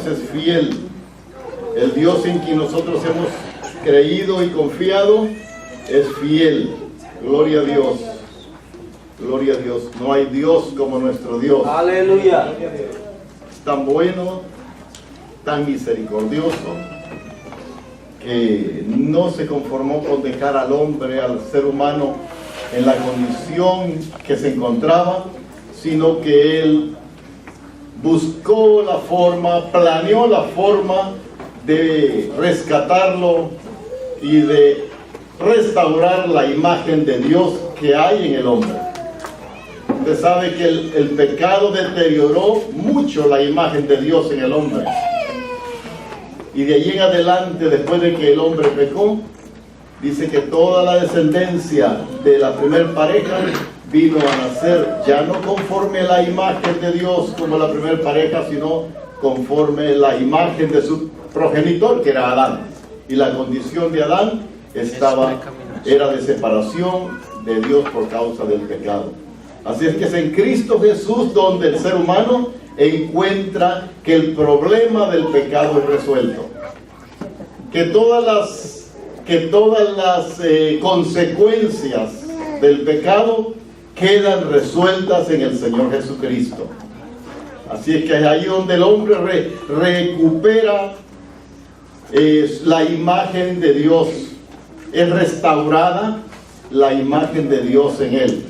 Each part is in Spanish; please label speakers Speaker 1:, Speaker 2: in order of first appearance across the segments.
Speaker 1: Dios es fiel. El Dios en quien nosotros hemos creído y confiado es fiel. Gloria a Dios. Gloria a Dios. No hay Dios como nuestro Dios.
Speaker 2: Aleluya.
Speaker 1: Tan bueno, tan misericordioso, que no se conformó con dejar al hombre, al ser humano, en la condición que se encontraba, sino que Él buscó la forma, planeó la forma de rescatarlo y de restaurar la imagen de Dios que hay en el hombre. Usted sabe que el pecado deterioró mucho la imagen de Dios en el hombre. Y de allí en adelante, después de que el hombre pecó, dice que toda la descendencia de la primer pareja vino a nacer ya no conforme a la imagen de Dios como la primer pareja, sino conforme a la imagen de su progenitor, que era Adán. Y la condición de Adán era de separación de Dios por causa del pecado. Así es que es en Cristo Jesús donde el ser humano encuentra que el problema del pecado es resuelto. Que todas las consecuencias del pecado quedan resueltas en el Señor Jesucristo. Así es que es ahí donde el hombre recupera la imagen de Dios. Es restaurada la imagen de Dios en él.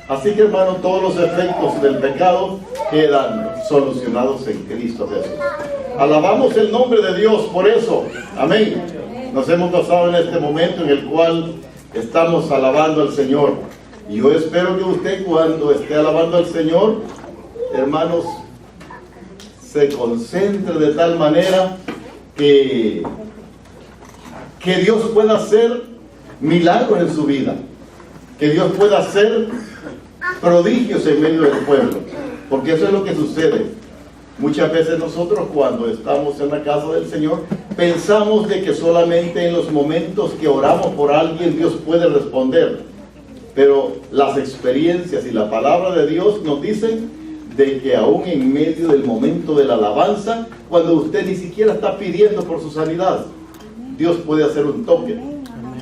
Speaker 1: Así que, hermano, todos los efectos del pecado quedan solucionados en Cristo Jesús. Alabamos el nombre de Dios por eso. Amén. Nos hemos gozado en este momento en el cual estamos alabando al Señor. Y yo espero que usted, cuando esté alabando al Señor, hermanos, se concentre de tal manera que Dios pueda hacer milagros en su vida. Que Dios pueda hacer prodigios en medio del pueblo. Porque eso es lo que sucede. Muchas veces nosotros, cuando estamos en la casa del Señor, pensamos de que solamente en los momentos que oramos por alguien Dios puede responder. Pero las experiencias y la palabra de Dios nos dicen de que aún en medio del momento de la alabanza, cuando usted ni siquiera está pidiendo por su sanidad, Dios puede hacer un toque.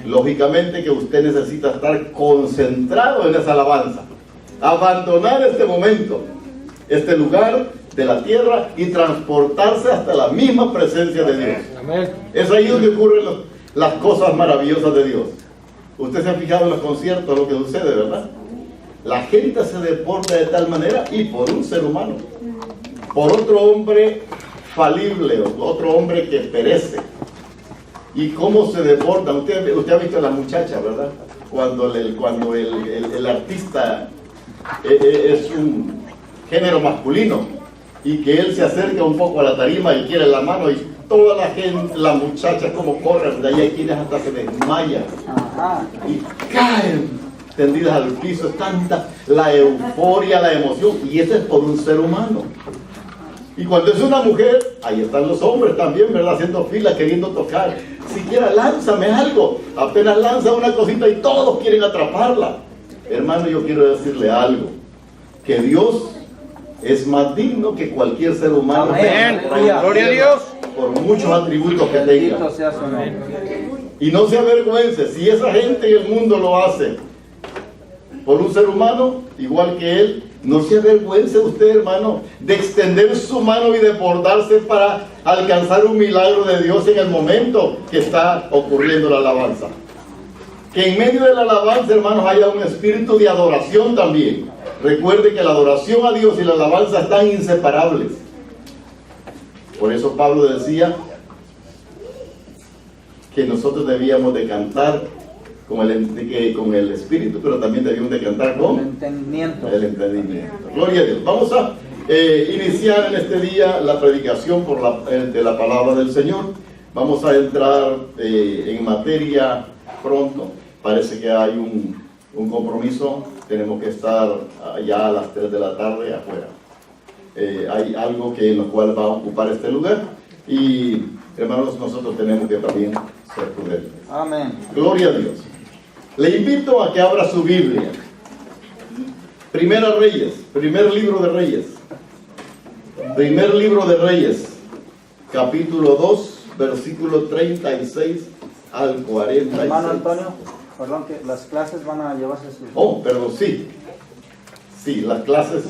Speaker 1: Lógicamente que usted necesita estar concentrado en esa alabanza, abandonar este momento, este lugar de la tierra, y transportarse hasta la misma presencia de Dios. Amén. Es ahí donde ocurren las cosas maravillosas de Dios. Usted se ha fijado en los conciertos lo que sucede, ¿verdad? La gente se deporta de tal manera, y por un ser humano, por otro hombre falible, otro hombre que perece. ¿Y cómo se deportan? Usted ha visto a la muchacha, ¿verdad? Cuando el artista es un género masculino, y que él se acerca un poco a la tarima y quiere la mano, y toda la gente, la muchacha como corren, de ahí hay quienes hasta se desmayan y caen tendidas al piso. Es tanta la euforia, la emoción, y eso es por un ser humano. Y cuando es una mujer, ahí están los hombres también, ¿verdad? Haciendo fila, queriendo tocar. Siquiera lánzame algo. Apenas lanza una cosita y todos quieren atraparla. Hermano, yo quiero decirle algo. Que Dios es más digno que cualquier ser humano.
Speaker 2: Amén. Gloria a Dios.
Speaker 1: Por muchos atributos que tenga. Y no se avergüence. Si esa gente en el mundo lo hace por un ser humano, igual que él, no se avergüence usted, hermano, de extender su mano y de bordarse para alcanzar un milagro de Dios en el momento que está ocurriendo la alabanza. Que en medio de la alabanza, hermanos, haya un espíritu de adoración también. Recuerde que la adoración a Dios y la alabanza están inseparables. Por eso Pablo decía que nosotros debíamos de cantar con el espíritu, pero también debíamos de cantar con el entendimiento. Gloria a Dios. Vamos a iniciar en este día la predicación de la palabra del Señor. Vamos a entrar en materia pronto. Parece que hay un compromiso. Tenemos que estar ya a las 3 de la tarde afuera. Hay algo en lo cual va a ocupar este lugar. Y hermanos, nosotros tenemos que también ser prudentes.
Speaker 2: Amén.
Speaker 1: Gloria a Dios. Le invito a que abra su Biblia. Primera Reyes, primer libro de Reyes. Primer libro de Reyes. capítulo 2, versículo 36 al 46.
Speaker 2: Hermano Antonio, perdón, que las clases van a llevarse sus...
Speaker 1: Oh, pero sí. Sí, las clases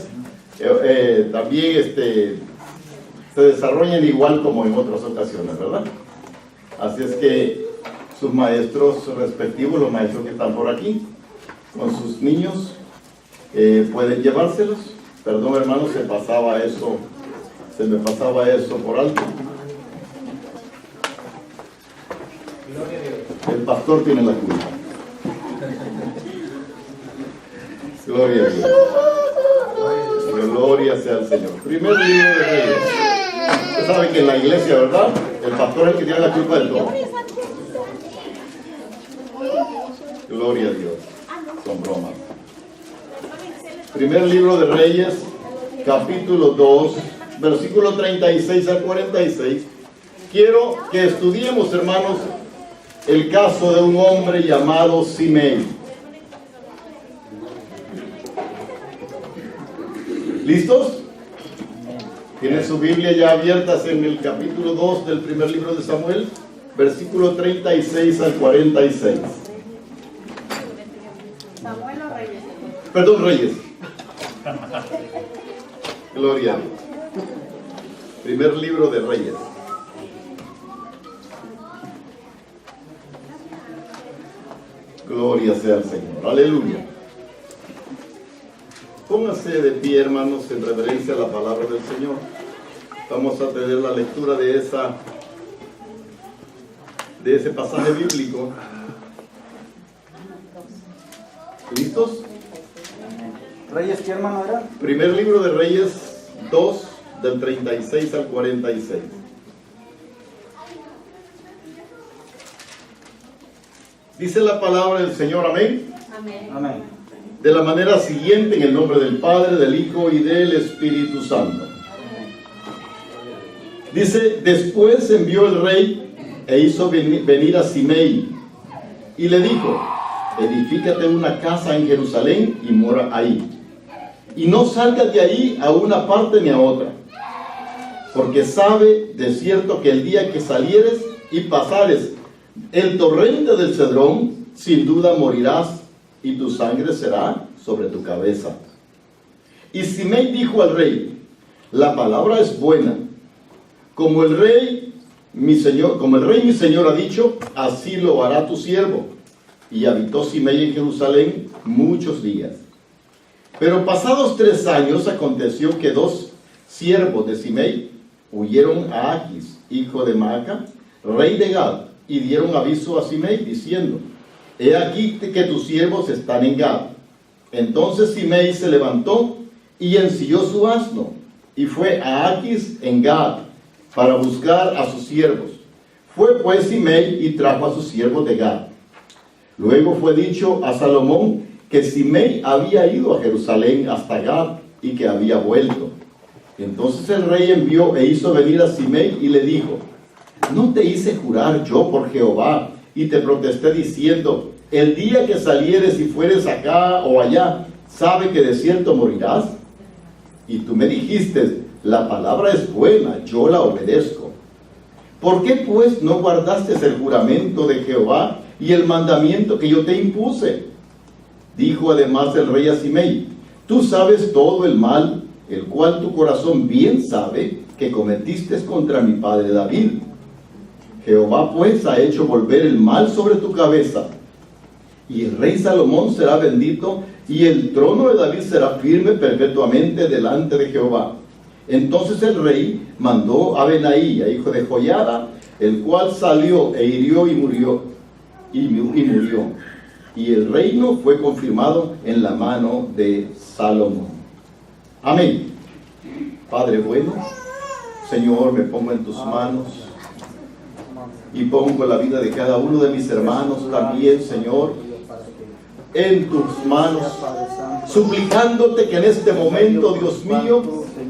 Speaker 1: también se desarrollan igual como en otras ocasiones, ¿verdad? Así es que sus maestros respectivos, los maestros que están por aquí, con sus niños, pueden llevárselos. Perdón, hermano, se me pasaba eso por alto. El pastor tiene la culpa. Gloria a Dios. Gloria sea al Señor. Primer libro de Reyes. Usted sabe que en la iglesia, ¿verdad? El pastor es el que tiene la culpa del todo. Gloria a Dios. Son bromas. Primer libro de Reyes, capítulo 2, versículo 36 al 46. Quiero que estudiemos, hermanos, el caso de un hombre llamado Simei. ¿Listos? ¿Tienen su Biblia ya abiertas en el capítulo 2 del primer libro de Samuel? Versículo 36 al 46.
Speaker 3: ¿Samuel o Reyes?
Speaker 1: Perdón, Reyes. Gloria a Dios. Primer libro de Reyes. Gloria sea al Señor. Aleluya. Póngase de pie, hermanos, en reverencia a la palabra del Señor. Vamos a tener la lectura de ese pasaje bíblico. ¿Listos?
Speaker 2: ¿Reyes qué, hermano, era?
Speaker 1: Primer libro de Reyes 2, del 36 al 46. Dice la palabra del Señor, amén.
Speaker 3: Amén.
Speaker 2: Amén.
Speaker 1: De la manera siguiente, en el nombre del Padre, del Hijo y del Espíritu Santo. Dice, después envió el rey e hizo venir a Simei y le dijo, edifícate una casa en Jerusalén y mora ahí. Y no salgas de ahí a una parte ni a otra, porque sabe de cierto que el día que salieres y pasares el torrente del Cedrón, sin duda morirás y tu sangre será sobre tu cabeza. Y Simei dijo al rey, la palabra es buena. Como el rey mi señor ha dicho, así lo hará tu siervo. Y habitó Simei en Jerusalén muchos días. Pero pasados 3 años aconteció que 2 siervos de Simei huyeron a Aquis, hijo de Maaca, rey de Gad, y dieron aviso a Simei diciendo, he aquí que tus siervos están en Gad. Entonces Simei se levantó y ensilló su asno y fue a Aquis en Gad para buscar a sus siervos. Fue pues Simei y trajo a sus siervos de Gad. Luego fue dicho a Salomón que Simei había ido a Jerusalén hasta Gad y que había vuelto. Entonces el rey envió e hizo venir a Simei y le dijo, ¿no te hice jurar yo por Jehová y te protesté diciendo, el día que salieres y fueres acá o allá, sabe que de cierto morirás? Y tú me dijiste, la palabra es buena, yo la obedezco. ¿Por qué pues no guardaste el juramento de Jehová y el mandamiento que yo te impuse? Dijo además el rey a Simei, tú sabes todo el mal, el cual tu corazón bien sabe que cometiste contra mi padre David. Jehová pues ha hecho volver el mal sobre tu cabeza. Y el rey Salomón será bendito, y el trono de David será firme perpetuamente delante de Jehová. Entonces el rey mandó a Benaía, hijo de Joiada, el cual salió e hirió y murió. Y el reino fue confirmado en la mano de Salomón. Amén. Padre bueno, Señor, me pongo en tus manos y pongo la vida de cada uno de mis hermanos también, Señor, en tus manos, suplicándote que en este momento, Dios mío,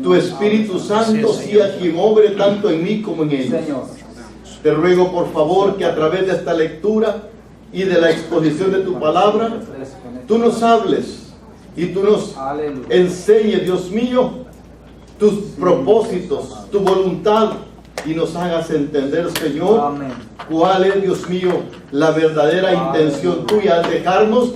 Speaker 1: tu Espíritu Santo sea quien obre tanto en mí como en ellos. Te ruego, por favor, que a través de esta lectura y de la exposición de tu palabra, tú nos hables y tú nos enseñes, Dios mío, tus propósitos, tu voluntad y nos hagas entender, Señor,
Speaker 2: Amén.
Speaker 1: cuál es, Dios mío, la verdadera intención tuya al dejarnos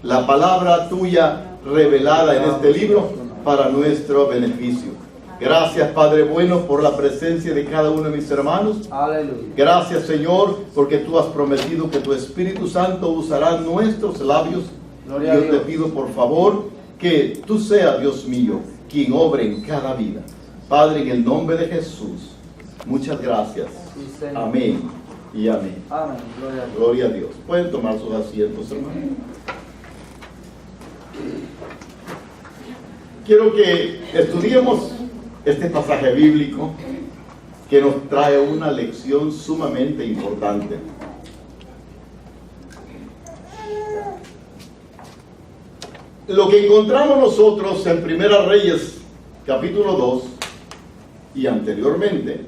Speaker 1: la palabra tuya revelada en este libro para nuestro beneficio. Gracias, Padre bueno, por la presencia de cada uno de mis hermanos.
Speaker 2: Aleluya.
Speaker 1: Gracias, Señor, porque tú has prometido que tu Espíritu Santo usará nuestros labios.
Speaker 2: Gloria a
Speaker 1: Yo te
Speaker 2: Dios.
Speaker 1: pido, por favor, que tú seas, Dios mío, quien obre en cada vida. Padre, en el nombre de Jesús, muchas gracias.
Speaker 2: Sí, Señor.
Speaker 1: Amén y amén.
Speaker 2: Amén. Gloria a Dios.
Speaker 1: Gloria a Dios. Pueden tomar sus asientos, hermanos. Quiero que estudiemos este pasaje bíblico que nos trae una lección sumamente importante. Lo que encontramos nosotros en Primera Reyes, capítulo 2, y anteriormente,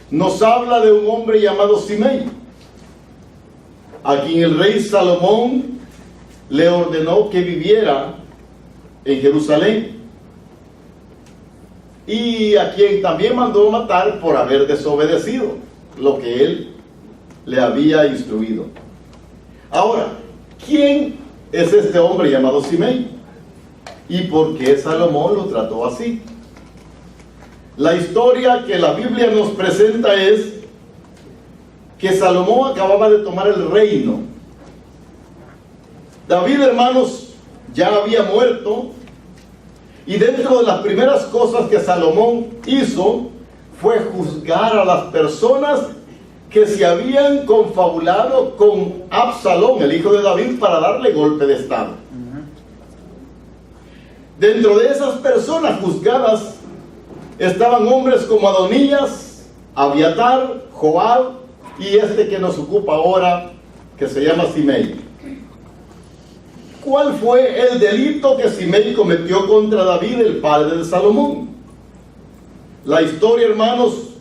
Speaker 1: nos habla de un hombre llamado Simei, a quien el rey Salomón le ordenó que viviera en Jerusalén, y a quien también mandó matar por haber desobedecido lo que él le había instruido. Ahora, ¿quién es este hombre llamado Simei? ¿Y por qué Salomón lo trató así? La historia que la Biblia nos presenta es que Salomón acababa de tomar el reino. David, hermanos, ya había muerto, y dentro de las primeras cosas que Salomón hizo fue juzgar a las personas que se habían confabulado con Absalón, el hijo de David, para darle golpe de estado. Dentro de esas personas juzgadas estaban hombres como Adonías, Abiatar, Joab y este que nos ocupa ahora, que se llama Simei. ¿Cuál fue el delito que Simei cometió contra David, el padre de Salomón? La historia, hermanos,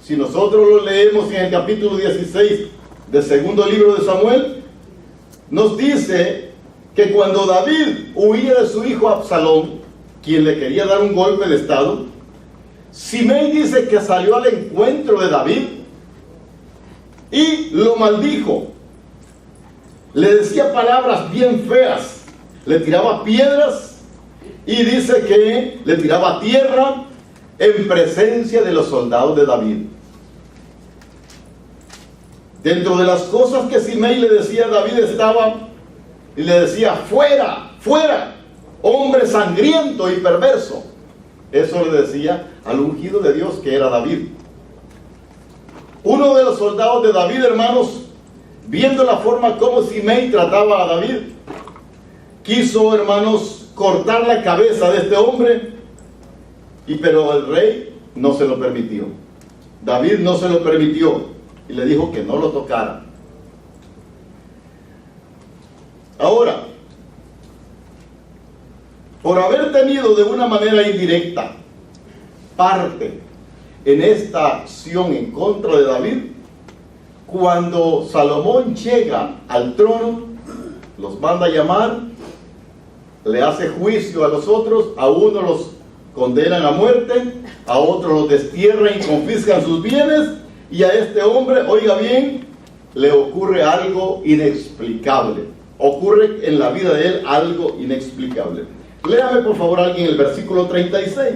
Speaker 1: si nosotros lo leemos en el capítulo 16 del segundo libro de Samuel, nos dice que cuando David huía de su hijo Absalón, quien le quería dar un golpe de estado, Simei dice que salió al encuentro de David y lo maldijo. Le decía palabras bien feas, le tiraba piedras y dice que le tiraba tierra en presencia de los soldados de David. Dentro de las cosas que Simei le decía a David estaba, y le decía: fuera, fuera, hombre sangriento y perverso. Eso le decía al ungido de Dios, que era David. Uno de los soldados de David, hermanos, viendo la forma como Simei trataba a David, quiso, hermanos, cortar la cabeza de este hombre, pero el rey no se lo permitió. David no se lo permitió y le dijo que no lo tocara. Ahora, por haber tenido de una manera indirecta parte en esta acción en contra de David, cuando Salomón llega al trono, los manda a llamar, le hace juicio a los otros, a uno los condenan a muerte, a otros los destierran y confiscan sus bienes, y a este hombre, oiga bien, le ocurre algo inexplicable. Ocurre en la vida de él algo inexplicable. Léame por favor alguien el versículo 36.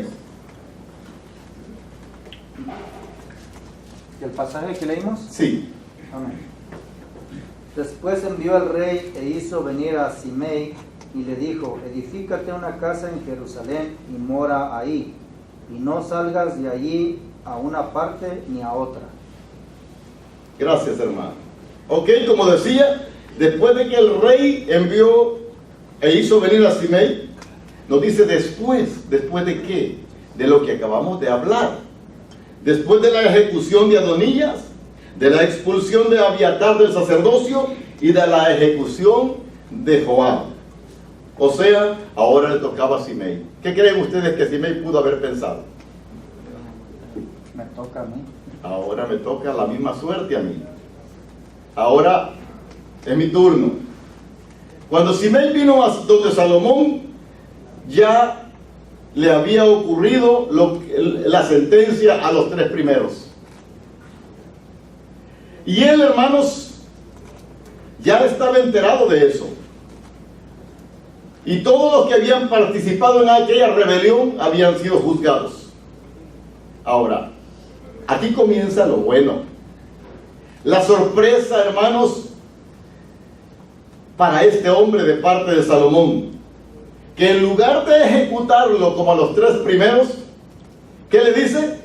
Speaker 2: ¿El pasaje que leímos?
Speaker 1: Sí.
Speaker 2: Amén. Después envió al rey e hizo venir a Simei y le dijo: edifícate una casa en Jerusalén y mora ahí, y no salgas de allí a una parte ni a otra.
Speaker 1: Gracias, hermano. Ok, como decía, después de que el rey envió e hizo venir a Simei, nos dice después de qué, de lo que acabamos de hablar, después de la ejecución de Adonías, de la expulsión de Abiatar del sacerdocio y de la ejecución de Joab. O sea, ahora le tocaba a Simei. ¿Qué creen ustedes que Simei pudo haber pensado?
Speaker 2: Me toca a mí.
Speaker 1: Ahora me toca la misma suerte a mí. Ahora es mi turno. Cuando Simei vino a donde Salomón, ya le había ocurrido la sentencia a los 3 primeros. Y él, hermanos, ya estaba enterado de eso. Y todos los que habían participado en aquella rebelión habían sido juzgados. Ahora, aquí comienza lo bueno. La sorpresa, hermanos, para este hombre de parte de Salomón, que en lugar de ejecutarlo como a los 3 primeros, ¿qué le dice?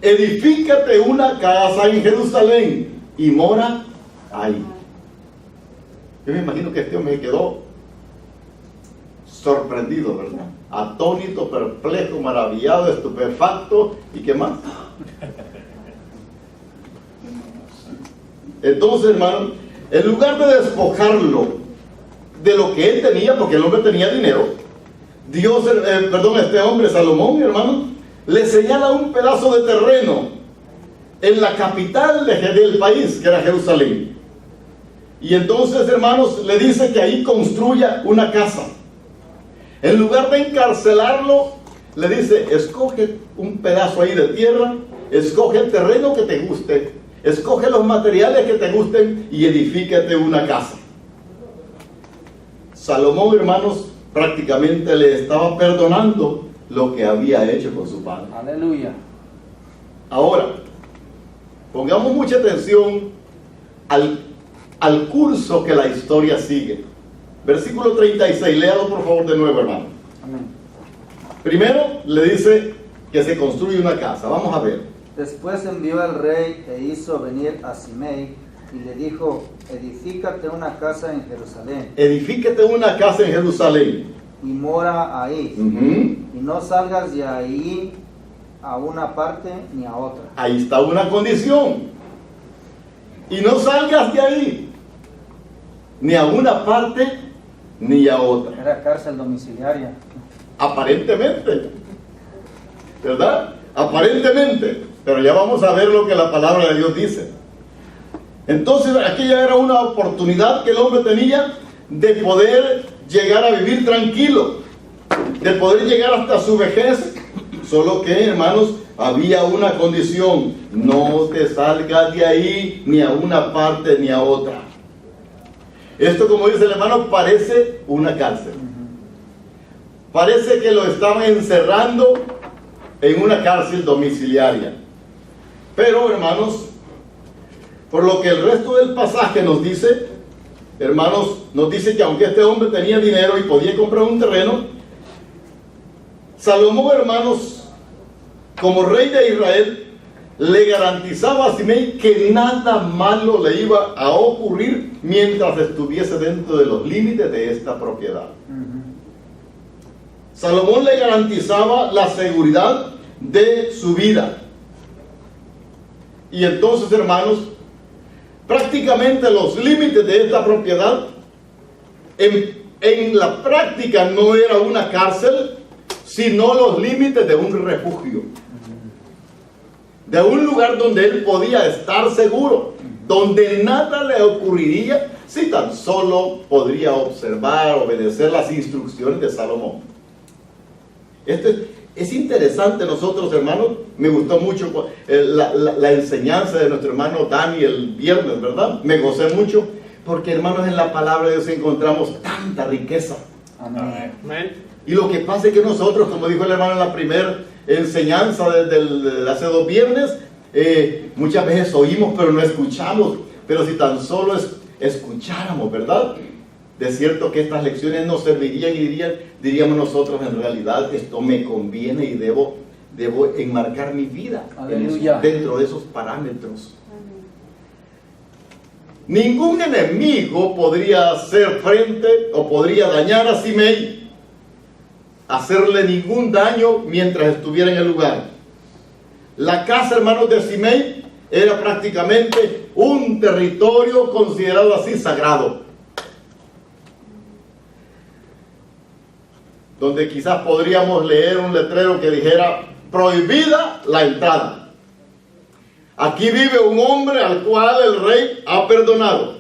Speaker 1: Edifícate una casa en Jerusalén y mora ahí. Yo me imagino que este hombre quedó sorprendido, ¿verdad? Atónito, perplejo, maravillado, estupefacto, ¿y qué más? Entonces, hermano, en lugar de despojarlo de lo que él tenía, porque el hombre tenía dinero, este hombre, Salomón, hermano, le señala un pedazo de terreno en la capital del país, que era Jerusalén. Y entonces, hermanos, le dice que ahí construya una casa. En lugar de encarcelarlo, le dice, escoge un pedazo ahí de tierra, escoge el terreno que te guste, escoge los materiales que te gusten y edifícate una casa. Salomón, hermanos, prácticamente le estaba perdonando lo que había hecho con su padre.
Speaker 2: Aleluya.
Speaker 1: Ahora, pongamos mucha atención al curso que la historia sigue. Versículo 36, léalo por favor de nuevo, hermano.
Speaker 2: Amén.
Speaker 1: Primero le dice que se construye una casa. Vamos a ver.
Speaker 2: Después envió el rey e hizo venir a Simei y le dijo, edifícate una casa en Jerusalén.
Speaker 1: Edifícate una casa en Jerusalén.
Speaker 2: Y mora ahí. Y no salgas de ahí a una parte ni a otra.
Speaker 1: Ahí está una condición. Y no salgas de ahí, ni a una parte ni a otra.
Speaker 2: Era cárcel domiciliaria.
Speaker 1: Aparentemente, ¿verdad? Aparentemente. Pero ya vamos a ver lo que la palabra de Dios dice. Entonces, aquella era una oportunidad que el hombre tenía de poder llegar a vivir tranquilo, de poder llegar hasta su vejez. Solo que, hermanos, había una condición: no te salgas de ahí ni a una parte ni a otra. Esto, como dice el hermano, parece una cárcel. Parece que lo estaban encerrando en una cárcel domiciliaria. Pero, hermanos, por lo que el resto del pasaje nos dice, hermanos, nos dice que aunque este hombre tenía dinero y podía comprar un terreno, Salomón, hermanos, como rey de Israel, le garantizaba a Simei que nada malo le iba a ocurrir mientras estuviese dentro de los límites de esta propiedad. Salomón le garantizaba la seguridad de su vida. Y entonces, hermanos, prácticamente los límites de esta propiedad en la práctica no era una cárcel, sino los límites de un refugio, de un lugar donde él podía estar seguro, donde nada le ocurriría si tan solo podría observar, obedecer las instrucciones de Salomón. Esto es interesante. Nosotros, hermanos, me gustó mucho la enseñanza de nuestro hermano Dani el viernes, ¿verdad? Me gocé mucho, porque, hermanos, en la palabra de Dios encontramos tanta riqueza.
Speaker 2: Amén.
Speaker 1: Y lo que pasa es que nosotros, como dijo el hermano en la primera enseñanza de hace 2 viernes, muchas veces oímos pero no escuchamos. Pero si tan solo escucháramos, ¿verdad? De cierto que estas lecciones nos servirían y diríamos nosotros, en realidad esto me conviene y debo enmarcar mi vida dentro de esos parámetros. Ningún enemigo podría hacer frente o podría dañar a Simei, hacerle ningún daño mientras estuviera en el lugar. La casa, hermanos, de Simei era prácticamente un territorio considerado así sagrado, donde quizás podríamos leer un letrero que dijera: prohibida la entrada. Aquí vive un hombre al cual el rey ha perdonado.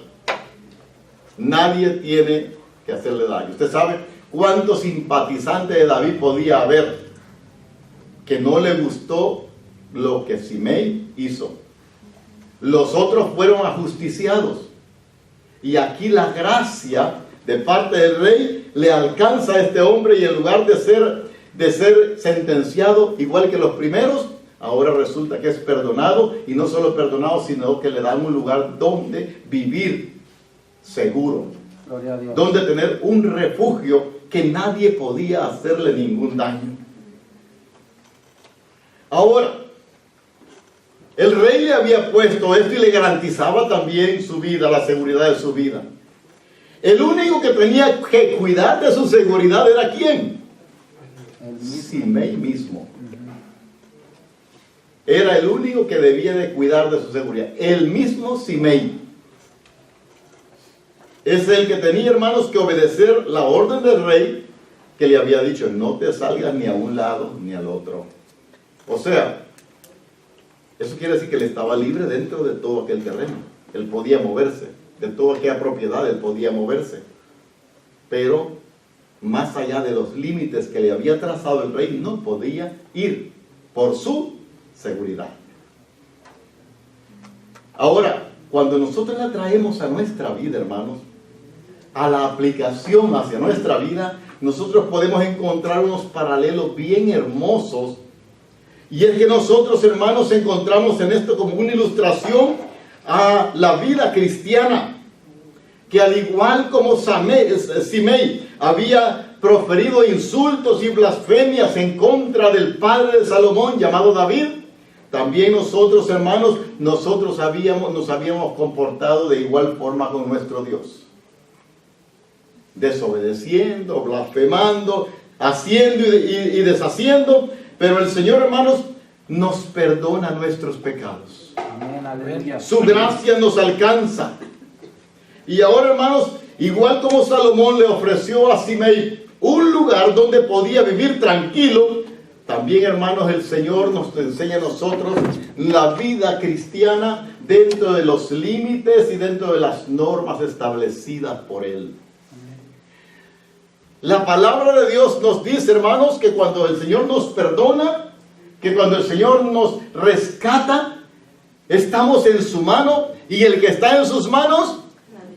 Speaker 1: Nadie tiene que hacerle daño. Usted sabe cuántos simpatizantes de David podía haber que no le gustó lo que Simei hizo. Los otros fueron ajusticiados. Y aquí la gracia de parte del rey le alcanza a este hombre, y en lugar de ser sentenciado igual que los primeros, ahora resulta que es perdonado, y no solo perdonado, sino que le dan un lugar donde vivir seguro,
Speaker 2: Gloria a Dios.
Speaker 1: donde tener un refugio que nadie podía hacerle ningún daño. Ahora, el rey le había puesto esto y le garantizaba también su vida, la seguridad de su vida. El único que tenía que cuidar de su seguridad era ¿quién? Simei mismo. Era el único que debía de cuidar de su seguridad. El mismo Simei. Es el que tenía, hermanos, que obedecer la orden del rey, que le había dicho: no te salgas ni a un lado ni al otro. O sea, eso quiere decir que él estaba libre dentro de todo aquel terreno. Él podía moverse, de toda aquella propiedad él podía moverse. Pero más allá de los límites que le había trazado el rey, no podía ir por su seguridad. Ahora, cuando nosotros la traemos a nuestra vida, hermanos, a la aplicación hacia nuestra vida, nosotros podemos encontrar unos paralelos bien hermosos. Y es que nosotros, hermanos, encontramos en esto como una ilustración a la vida cristiana, que al igual como Simei había proferido insultos y blasfemias en contra del padre de Salomón llamado David, también nosotros, hermanos, nos habíamos comportado de igual forma con nuestro Dios, desobedeciendo, blasfemando, haciendo y deshaciendo. Pero el Señor, hermanos, nos perdona nuestros pecados.
Speaker 2: Amén, aleluya.
Speaker 1: Su gracia nos alcanza. Y ahora, hermanos, igual como Salomón le ofreció a Simei un lugar donde podía vivir tranquilo, también, hermanos, el Señor nos enseña a nosotros la vida cristiana dentro de los límites y dentro de las normas establecidas por Él. La palabra de Dios nos dice, hermanos, que cuando el Señor nos perdona, que cuando el Señor nos rescata, estamos en su mano, y el que está en sus manos,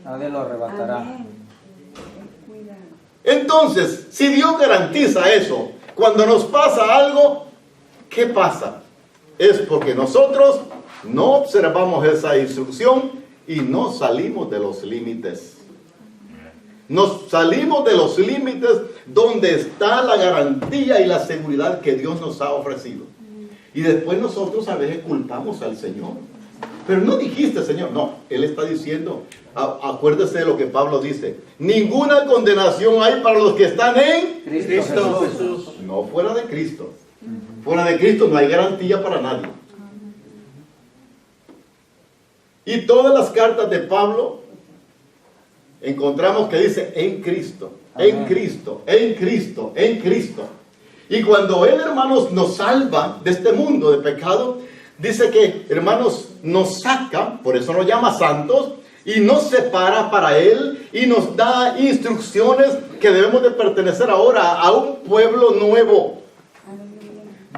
Speaker 2: nadie lo arrebatará.
Speaker 1: Entonces, si Dios garantiza eso, cuando nos pasa algo, ¿qué pasa? Es porque nosotros no observamos esa instrucción y no salimos de los límites. Nos salimos de los límites donde está la garantía y la seguridad que Dios nos ha ofrecido. Y después nosotros a veces culpamos al Señor. Pero no dijiste, Señor. No, Él está diciendo, acuérdese de lo que Pablo dice: ninguna condenación hay para los que están en
Speaker 2: Cristo
Speaker 1: Jesús. No fuera de Cristo. Fuera de Cristo no hay garantía para nadie. Y todas las cartas de Pablo encontramos que dice en Cristo, en Cristo, en Cristo, en Cristo. Y cuando Él, hermanos, nos salva de este mundo de pecado, dice que, hermanos, nos saca, por eso nos llama santos, y nos separa para Él, y nos da instrucciones que debemos de pertenecer ahora a un pueblo nuevo,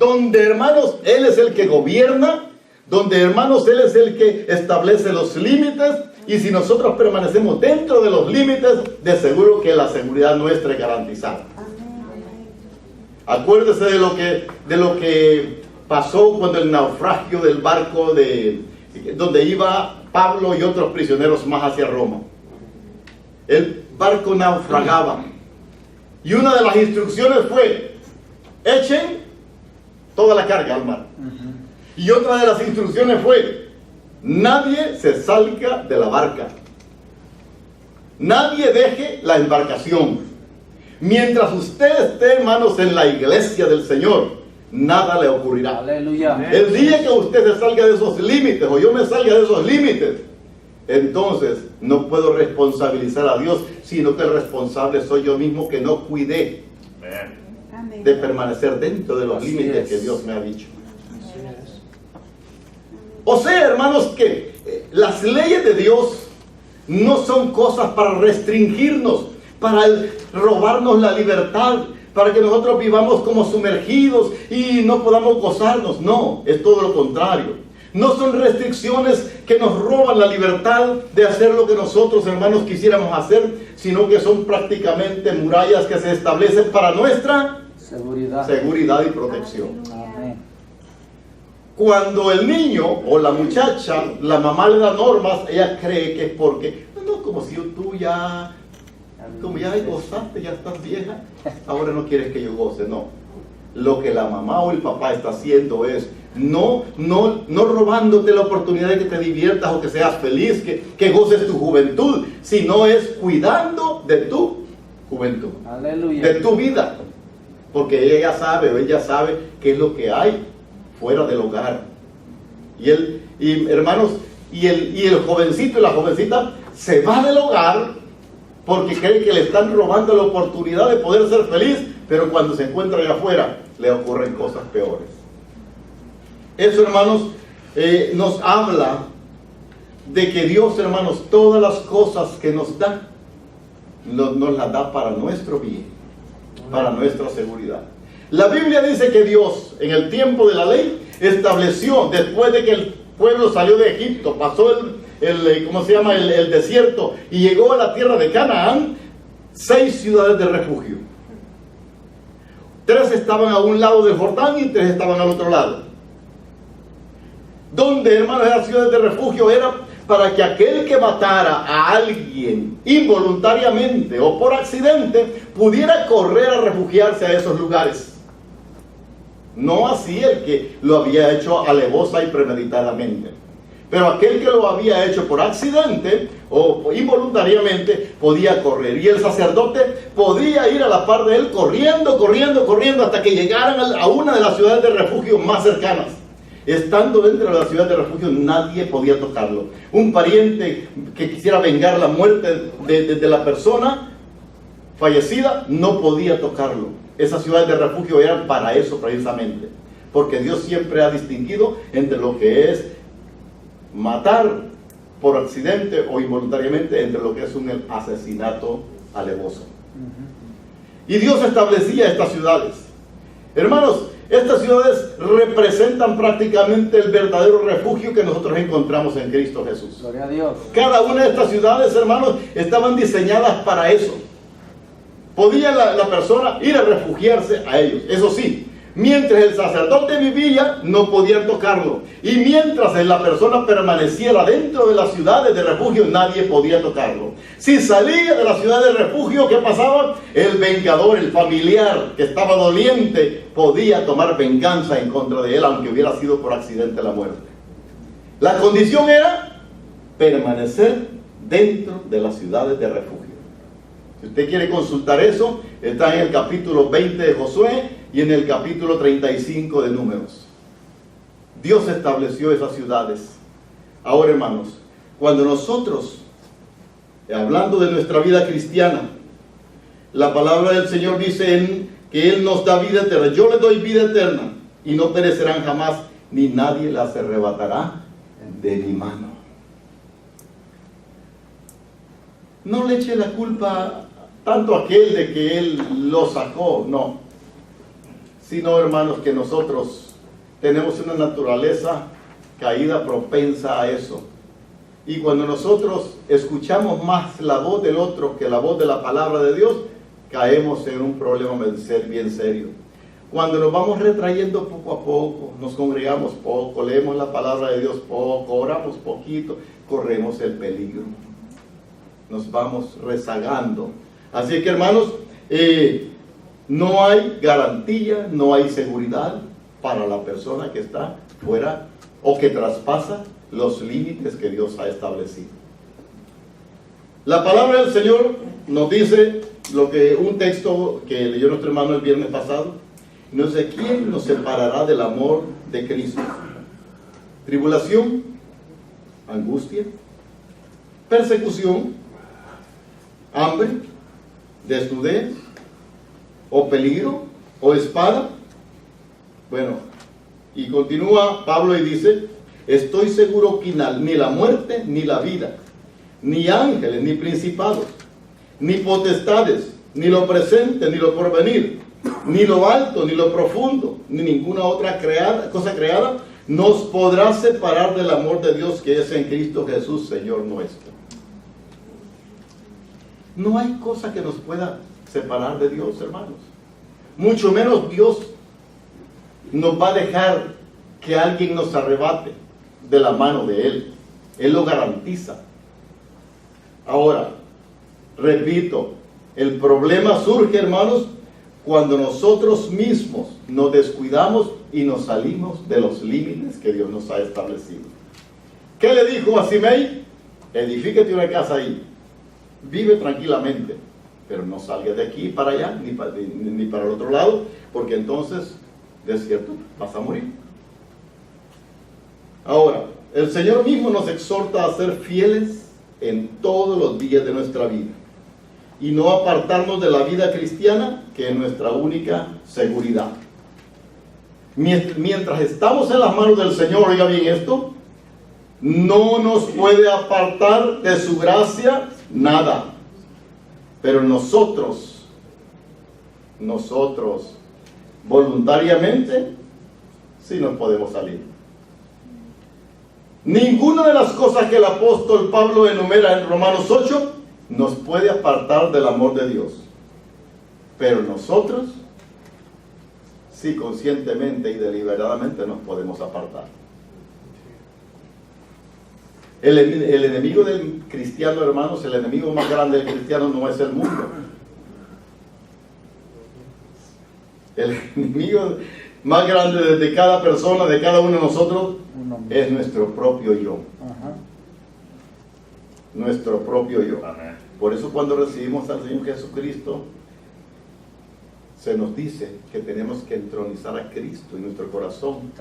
Speaker 1: donde, hermanos, Él es el que gobierna, donde, hermanos, Él es el que establece los límites. Y si nosotros permanecemos dentro de los límites, de seguro que la seguridad nuestra es garantizada. Acuérdese de lo que pasó cuando el naufragio del barco donde iba Pablo y otros prisioneros más hacia Roma. El barco naufragaba. Y una de las instrucciones fue: echen toda la carga al mar. Y otra de las instrucciones fue: nadie se salga de la barca. Nadie deje la embarcación. Mientras usted esté, hermanos, en la iglesia del Señor, nada le ocurrirá.
Speaker 2: Aleluya.
Speaker 1: El día que usted se salga de esos límites, o yo me salga de esos límites, entonces no puedo responsabilizar a Dios, sino que el responsable soy yo mismo, que no cuidé de permanecer dentro de los límites que Dios me ha dicho. O sea, hermanos, que las leyes de Dios no son cosas para restringirnos, para robarnos la libertad, para que nosotros vivamos como sumergidos y no podamos gozarnos. No, es todo lo contrario. No son restricciones que nos roban la libertad de hacer lo que nosotros, hermanos, quisiéramos hacer, sino que son prácticamente murallas que se establecen para nuestra seguridad y protección.
Speaker 2: Amén.
Speaker 1: Cuando el niño o la muchacha, la mamá le da normas, ella cree que es porque, no, como si tú ya gozaste, ya estás vieja, ahora no quieres que yo goce. No, lo que la mamá o el papá está haciendo es no robándote la oportunidad de que te diviertas o que seas feliz, que goces tu juventud, sino es cuidando de tu juventud.
Speaker 2: Aleluya.
Speaker 1: De tu vida, porque ella sabe qué es lo que hay fuera del hogar. Hermanos, el jovencito y la jovencita se va del hogar porque cree que le están robando la oportunidad de poder ser feliz, pero cuando se encuentra allá afuera le ocurren cosas peores. Eso, hermanos, nos habla de que Dios, hermanos, todas las cosas que nos da, nos las da para nuestro bien, para nuestra seguridad. La Biblia dice que Dios, en el tiempo de la ley, estableció, después de que el pueblo salió de Egipto, pasó el desierto y llegó a la tierra de Canaán, 6 ciudades de refugio. 3 estaban a un lado del Jordán y 3 estaban al otro lado. Donde, hermanos, esas ciudades de refugio eran para que aquel que matara a alguien involuntariamente o por accidente pudiera correr a refugiarse a esos lugares. No así el que lo había hecho alevosa y premeditadamente. Pero aquel que lo había hecho por accidente o involuntariamente podía correr. Y el sacerdote podía ir a la par de él corriendo hasta que llegaran a una de las ciudades de refugio más cercanas. Estando dentro de la ciudad de refugio nadie podía tocarlo. Un pariente que quisiera vengar la muerte de la persona fallecida no podía tocarlo. Esas ciudades de refugio eran para eso precisamente, porque Dios siempre ha distinguido entre lo que es matar por accidente o involuntariamente, entre lo que es un asesinato alevoso. Y Dios establecía estas ciudades. Hermanos, estas ciudades representan prácticamente el verdadero refugio que nosotros encontramos en Cristo Jesús.
Speaker 2: Gloria a Dios.
Speaker 1: Cada una de estas ciudades, hermanos, estaban diseñadas para eso. Podía la persona ir a refugiarse a ellos. Eso sí, mientras el sacerdote vivía, no podían tocarlo. Y mientras la persona permaneciera dentro de las ciudades de refugio, nadie podía tocarlo. Si salía de la ciudad de refugio, ¿qué pasaba? El vengador, el familiar que estaba doliente, podía tomar venganza en contra de él, aunque hubiera sido por accidente la muerte. La condición era permanecer dentro de las ciudades de refugio. Si usted quiere consultar eso, está en el capítulo 20 de Josué y en el capítulo 35 de Números. Dios estableció esas ciudades. Ahora, hermanos, cuando nosotros, hablando de nuestra vida cristiana, la palabra del Señor dice que Él nos da vida eterna. Yo le doy vida eterna y no perecerán jamás, ni nadie las arrebatará de mi mano. No le eche la culpa tanto a aquel de que Él lo sacó, no. Sino, hermanos, que nosotros tenemos una naturaleza caída propensa a eso. Y cuando nosotros escuchamos más la voz del otro que la voz de la palabra de Dios, caemos en un problema bien serio. Cuando nos vamos retrayendo poco a poco, nos congregamos poco, leemos la palabra de Dios poco, oramos poquito, corremos el peligro. Nos vamos rezagando. Así que, hermanos, no hay garantía, no hay seguridad para la persona que está fuera o que traspasa los límites que Dios ha establecido. La palabra del Señor nos dice un texto que leyó nuestro hermano el viernes pasado. No sé quién nos separará del amor de Cristo. Tribulación, angustia, persecución, hambre, desnudez, o peligro, o espada. Bueno, y continúa Pablo y dice: estoy seguro que ni la muerte, ni la vida, ni ángeles, ni principados, ni potestades, ni lo presente, ni lo porvenir, ni lo alto, ni lo profundo, ni ninguna otra cosa creada nos podrá separar del amor de Dios que es en Cristo Jesús, Señor nuestro. No hay cosa que nos pueda separar de Dios, hermanos. Mucho menos Dios nos va a dejar que alguien nos arrebate de la mano de Él. Él lo garantiza. Ahora, repito, el problema surge, hermanos, cuando nosotros mismos nos descuidamos y nos salimos de los límites que Dios nos ha establecido. ¿Qué le dijo a Simei? Edifícate una casa ahí, vive tranquilamente, pero no salgas de aquí para allá, ni para el otro lado, porque entonces, de cierto, vas a morir. Ahora, el Señor mismo nos exhorta a ser fieles en todos los días de nuestra vida y no apartarnos de la vida cristiana, que es nuestra única seguridad. Mientras estamos en las manos del Señor, oiga bien esto, no nos puede apartar de su gracia nada. Pero nosotros, voluntariamente, sí nos podemos salir. Ninguna de las cosas que el apóstol Pablo enumera en Romanos 8 nos puede apartar del amor de Dios. Pero nosotros, sí, conscientemente y deliberadamente nos podemos apartar. El enemigo del cristiano, hermanos, el enemigo más grande del cristiano no es el mundo. El enemigo más grande de cada persona, de cada uno de nosotros, es nuestro propio yo. Nuestro propio yo. Por eso cuando recibimos al Señor Jesucristo, se nos dice que tenemos que entronizar a Cristo en nuestro corazón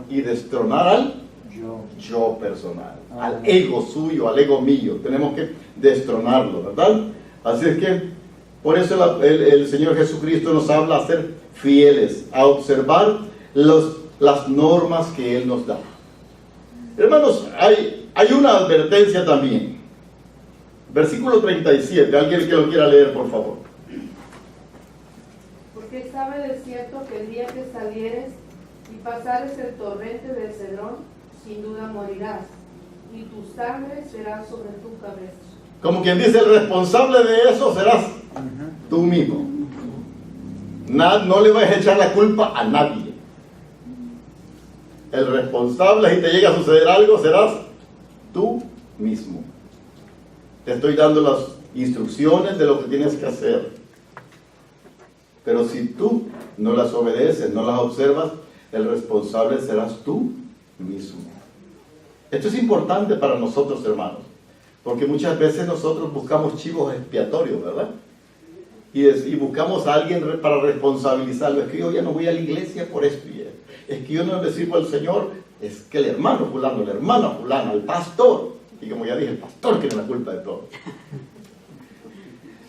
Speaker 1: y destronar al yo personal, al ego suyo, al ego mío. Tenemos que destronarlo, ¿verdad? Así es que por eso el Señor Jesucristo nos habla a ser fieles, a observar las normas que Él nos da. Hermanos, hay una advertencia también. Versículo 37, alguien que lo quiera leer, por favor.
Speaker 3: Porque sabe de cierto que el día que salieres y pasares el torrente del Cedrón, sin duda morirás, y tu sangre será sobre tu cabeza.
Speaker 1: Como quien dice, el responsable de eso serás tú mismo. No le vas a echar la culpa a nadie. El responsable, si te llega a suceder algo, serás tú mismo. Te estoy dando las instrucciones de lo que tienes que hacer. Pero si tú no las obedeces, no las observas, el responsable serás tú mismo. Esto es importante para nosotros, hermanos, porque muchas veces nosotros buscamos chivos expiatorios, ¿verdad? Y buscamos a alguien para responsabilizarlo. Es que yo ya no voy a la iglesia por esto y esto. Es que yo no le sirvo al Señor. Es que el hermano fulano, la hermana fulana, el pastor. Y como ya dije, el pastor tiene la culpa de todo.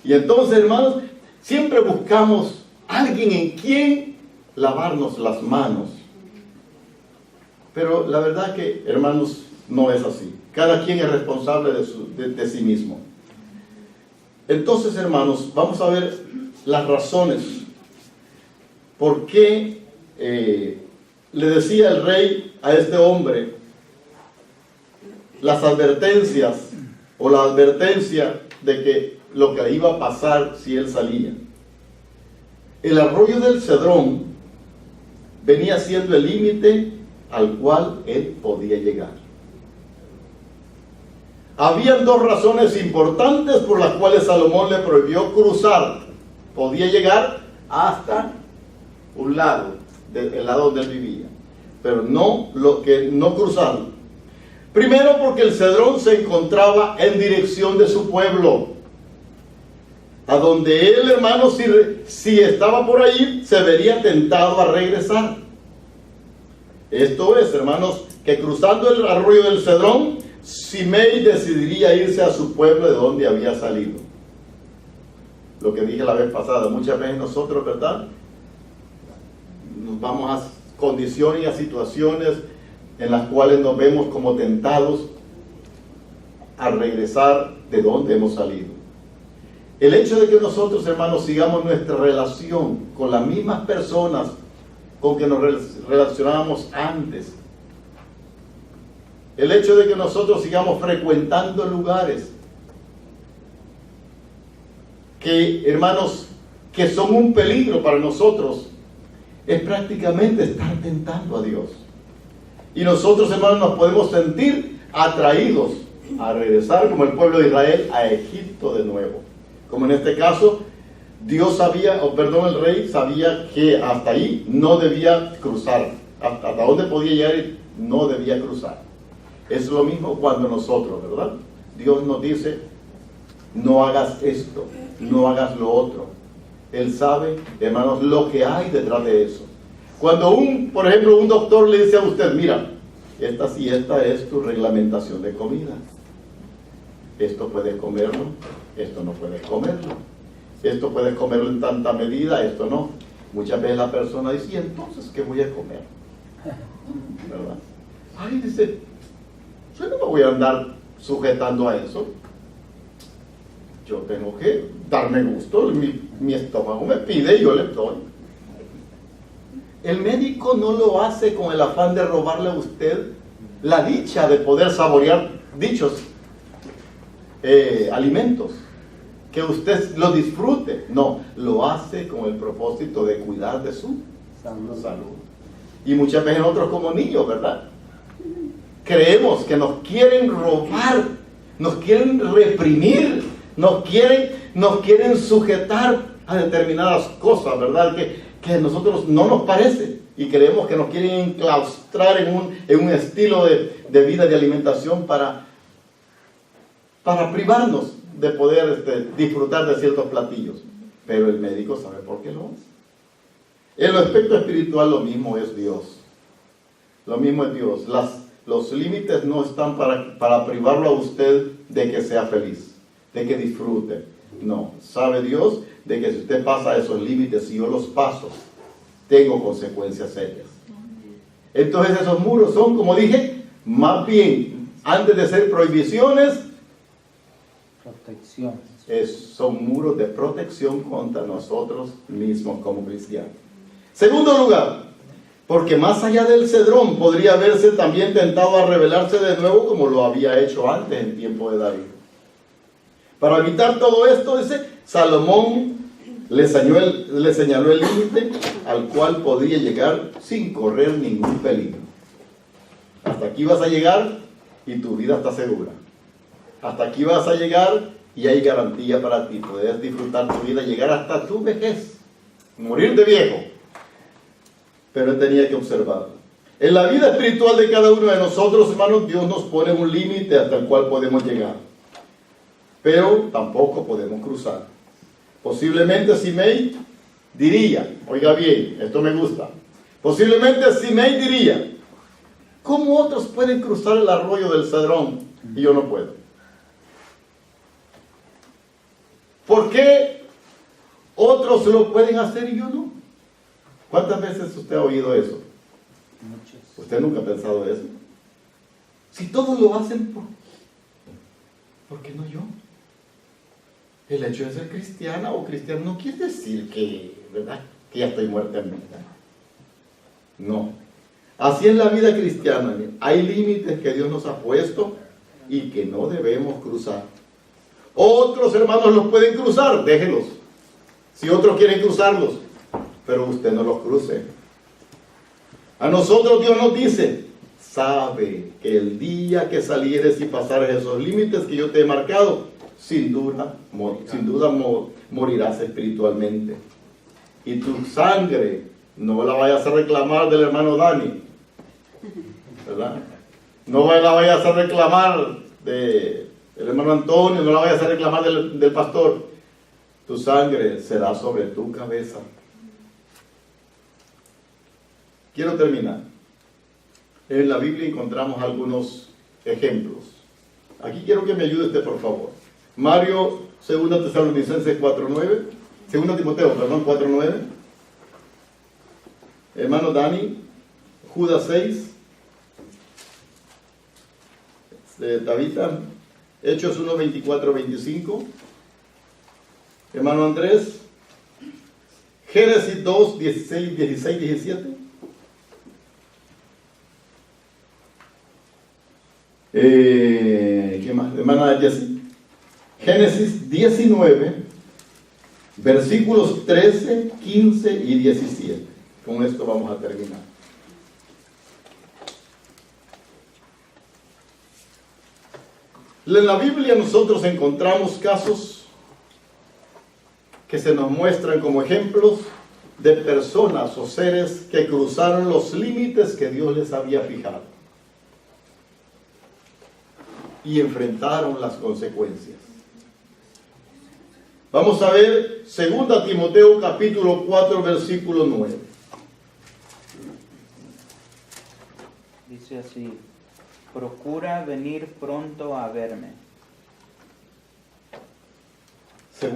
Speaker 1: Y entonces, hermanos, siempre buscamos alguien en quien lavarnos las manos. Pero la verdad que, hermanos, no es así. Cada quien es responsable de sí mismo. Entonces, hermanos, vamos a ver las razones por qué le decía el rey a este hombre las advertencias o la advertencia de que lo que iba a pasar si él salía. El arroyo del Cedrón venía siendo el límite al cual él podía llegar. Habían dos razones importantes por las cuales Salomón le prohibió cruzar. Podía llegar hasta un lado, el lado donde él vivía, pero no cruzarlo. Primero, porque el Cedrón se encontraba en dirección de su pueblo, a donde él, hermano, si estaba por ahí, se vería tentado a regresar. Esto es, hermanos, que cruzando el arroyo del Cedrón, Simei decidiría irse a su pueblo de donde había salido. Lo que dije la vez pasada, muchas veces nosotros, ¿verdad?, nos vamos a condiciones y a situaciones en las cuales nos vemos como tentados a regresar de donde hemos salido. El hecho de que nosotros, hermanos, sigamos nuestra relación con las mismas personas con que nos relacionábamos antes, el hecho de que nosotros sigamos frecuentando lugares que, hermanos, que son un peligro para nosotros, es prácticamente estar tentando a Dios. Y nosotros, hermanos, nos podemos sentir atraídos a regresar como el pueblo de Israel a Egipto de nuevo. Como en este caso, el rey sabía que hasta ahí no debía cruzar, hasta donde podía llegar no debía cruzar. Es lo mismo cuando nosotros, ¿verdad? Dios nos dice, no hagas esto, no hagas lo otro. Él sabe, hermanos, lo que hay detrás de eso. Cuando por ejemplo, un doctor le dice a usted, mira, esta es tu reglamentación de comida. Esto puedes comerlo, esto no puedes comerlo. Esto puedes comerlo en tanta medida, esto no. Muchas veces la persona dice, ¿y entonces qué voy a comer? ¿Verdad? Ay, dice, yo no me voy a andar sujetando a eso. Yo tengo que darme gusto, mi estómago me pide y yo le doy. El médico no lo hace con el afán de robarle a usted la dicha de poder saborear dichos alimentos, que usted lo disfrute. No, lo hace con el propósito de cuidar de su salud. Y muchas veces nosotros como niños, ¿verdad? Creemos que nos quieren robar, nos quieren reprimir, nos quieren sujetar a determinadas cosas, ¿verdad? Que a nosotros no nos parece, y creemos que nos quieren enclaustrar en un estilo de vida, de alimentación para privarnos de poder disfrutar de ciertos platillos. Pero el médico sabe por qué lo hace. En el aspecto espiritual lo mismo es Dios. Lo mismo es Dios. Los límites no están para privarlo a usted de que sea feliz, de que disfrute. No, sabe Dios de que si usted pasa esos límites, si yo los paso, tengo consecuencias serias. Entonces esos muros son, como dije, más bien, antes de ser prohibiciones, son muros de protección contra nosotros mismos como cristianos. Segundo lugar, porque más allá del cedrón podría haberse también tentado a rebelarse de nuevo como lo había hecho antes en tiempo de David. Para evitar todo esto, dice, Salomón le señaló el límite al cual podía llegar sin correr ningún peligro. Hasta aquí vas a llegar y tu vida está segura. Hasta aquí vas a llegar y hay garantía para ti. Puedes disfrutar tu vida, llegar hasta tu vejez, morir de viejo. Pero él tenía que observar. En la vida espiritual de cada uno de nosotros, hermanos, Dios nos pone un límite hasta el cual podemos llegar. Pero tampoco podemos cruzar. Posiblemente Simei diría, oiga bien, esto me gusta. Posiblemente Simei diría, ¿cómo otros pueden cruzar el arroyo del Cedrón y yo no puedo? ¿Por qué otros lo pueden hacer y yo no? ¿Cuántas veces usted ha oído eso? Muchas. ¿Usted nunca ha pensado eso? Si todos lo hacen, ¿por qué no yo? El hecho de ser cristiana o cristiano no quiere decir que, ¿verdad?, que ya estoy muerta en vida. No. Así es la vida cristiana. Hay límites que Dios nos ha puesto y que no debemos cruzar. Otros hermanos los pueden cruzar, déjenlos. Si otros quieren cruzarlos, pero usted no los cruce. A nosotros Dios nos dice, sabe que el día que salieres y pasares esos límites que yo te he marcado, sin duda morirás espiritualmente. Y tu sangre no la vayas a reclamar del hermano Dani, ¿verdad? No la vayas a reclamar del hermano Antonio, no la vayas a reclamar del pastor. Tu sangre será sobre tu cabeza. Quiero terminar. En la Biblia encontramos algunos ejemplos. Aquí quiero que me ayude usted, por favor. Mario, 2 Tesalonicenses 4:9. 2 Timoteo, 4:9. Hermano Dani, Judas 6. Tabita, Hechos 1:24-25. Hermano Andrés, Génesis 2, 16, 17. ¿Qué más? Hermana Jessie. Génesis 19, versículos 13, 15 y 17. Con esto vamos a terminar. En la Biblia nosotros encontramos casos que se nos muestran como ejemplos de personas o seres que cruzaron los límites que Dios les había fijado y enfrentaron las consecuencias. Vamos a ver 2 Timoteo capítulo 4 versículo 9.
Speaker 4: Dice así: procura venir pronto a verme.
Speaker 1: 2